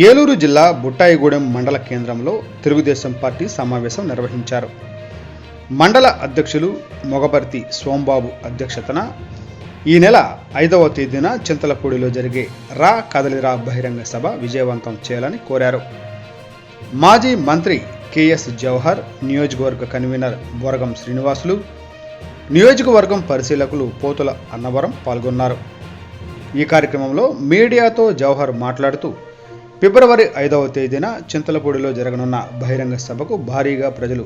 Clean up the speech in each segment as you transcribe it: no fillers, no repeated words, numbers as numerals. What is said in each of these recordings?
ఏలూరు జిల్లా బుట్టాయిగూడెం మండల కేంద్రంలో తెలుగుదేశం పార్టీ సమావేశం నిర్వహించారు. మండల అధ్యక్షులు మొగపర్తి సోంబాబు అధ్యక్షతన ఈ నెల 5వ తేదీన చింతలపూడిలో జరిగే రా కదలిరా బహిరంగ సభ విజయవంతం చేయాలని కోరారు. మాజీ మంత్రి కెఎస్ జవహర్, నియోజకవర్గ కన్వీనర్ బోరగం శ్రీనివాసులు, నియోజకవర్గం పరిశీలకులు పోతుల అన్నవరం పాల్గొన్నారు. ఈ కార్యక్రమంలో మీడియాతో జవహర్ మాట్లాడుతూ ఫిబ్రవరి 5వ తేదీన చింతలపూడిలో జరగనున్న బహిరంగ సభకు భారీగా ప్రజలు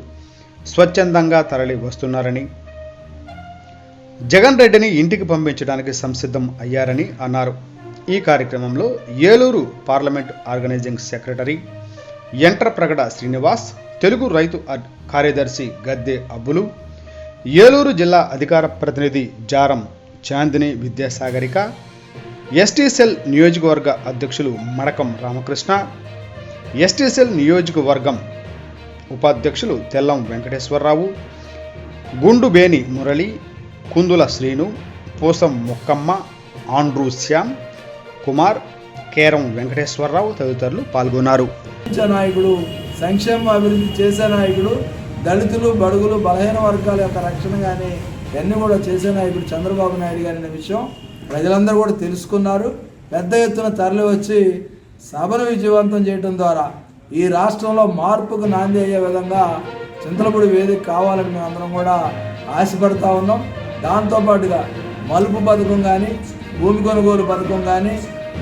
స్వచ్ఛందంగా తరలి వస్తున్నారని, జగన్ రెడ్డిని ఇంటికి పంపించడానికి సంసిద్ధం అయ్యారని అన్నారు. ఈ కార్యక్రమంలో Eluru parliament organising secretary Yantrapragada Srinivas, Telugu రైతు కార్యదర్శి గద్దె అబ్బులు, ఏలూరు జిల్లా అధికార ప్రతినిధి జారం చాందిని విద్యాసాగరిక, ఎస్టీ సెల్ నియోజకవర్గ అధ్యక్షులు మడకం రామకృష్ణ, ఎస్టీ సెల్ నియోజకవర్గం ఉపాధ్యక్షులు తెల్లం వెంకటేశ్వరరావు, గుండుబేని మురళి, కుందుల శ్రీను, పోసం మొక్కమ్మ, ఆండ్రూ శ్యామ్ కుమార్, కేరం వెంకటేశ్వరరావు తదితరులు పాల్గొన్నారు. నాయకుడు, సంక్షేమ అభివృద్ధి చేసే నాయకుడు, దళితులు, బడుగులు, బలహీన వర్గాల యొక్క రక్షణ కానీ ఇవన్నీ కూడా చేసే నాయకుడు చంద్రబాబు నాయుడు గారి అనే విషయం ప్రజలందరూ కూడా తెలుసుకున్నారు. పెద్ద ఎత్తున తరలి వచ్చి సభను విజయవంతం చేయడం ద్వారా ఈ రాష్ట్రంలో మార్పుకు నాంది అయ్యే విధంగా చింతలపూడి వేదిక కావాలని మేము అందరం కూడా ఆశపడతా ఉన్నాం. దాంతోపాటుగా మలుపు పథకం కానీ, భూమి కొనుగోలు పథకం కానీ,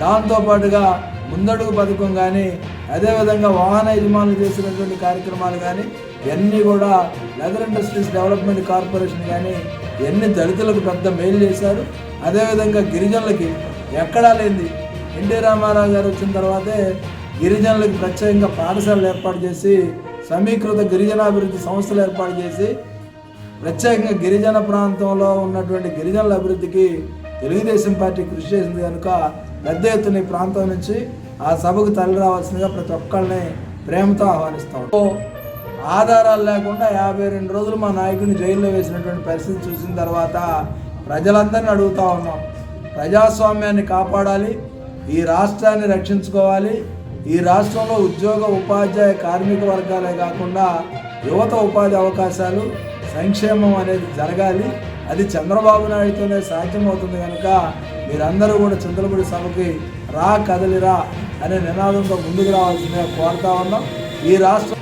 దాంతోపాటుగా ముందడుగు పథకం కానీ, అదేవిధంగా వాహన యజమానులు చేసినటువంటి కార్యక్రమాలు కానీ ఇవన్నీ కూడా లెదర్ ఇండస్ట్రీస్ డెవలప్మెంట్ కార్పొరేషన్ కానీ ఇవన్నీ దళితులకు పెద్ద మేలు చేశారు. అదేవిధంగా గిరిజనులకి ఎక్కడా లేనిది ఎన్టీ రామారావు గారు వచ్చిన తర్వాతే గిరిజనులకు ప్రత్యేకంగా పాఠశాలలు ఏర్పాటు చేసి, సమీకృత గిరిజనాభివృద్ధి సంస్థలు ఏర్పాటు చేసి, ప్రత్యేకంగా గిరిజన ప్రాంతంలో ఉన్నటువంటి గిరిజనుల అభివృద్ధికి తెలుగుదేశం పార్టీ కృషి చేసింది కనుక పెద్ద ఎత్తున ఈ ప్రాంతం నుంచి ఆ సభకు తరలి రావాల్సిందిగా ప్రతి ఒక్కరిని ప్రేమతో ఆహ్వానిస్తాం. ఆధారాలు లేకుండా 52 రోజులు మా నాయకుడిని జైల్లో వేసినటువంటి పరిస్థితి చూసిన తర్వాత ప్రజలందరినీ అడుగుతూ ఉన్నాం. ప్రజాస్వామ్యాన్ని కాపాడాలి, ఈ రాష్ట్రాన్ని రక్షించుకోవాలి. ఈ రాష్ట్రంలో ఉద్యోగ, ఉపాధ్యాయ, కార్మిక వర్గాలే కాకుండా యువత ఉపాధి అవకాశాలు, సంక్షేమం అనేది జరగాలి. అది చంద్రబాబు నాయుడుతోనే సాధ్యమవుతుంది కనుక మీరందరూ కూడా చింతలపూడి సభకి రా కదలిరా అనే నినాదంతో ముందుకు రావాల్సిందిగా కోరుతా ఉన్నాం. ఈ రాష్ట్రం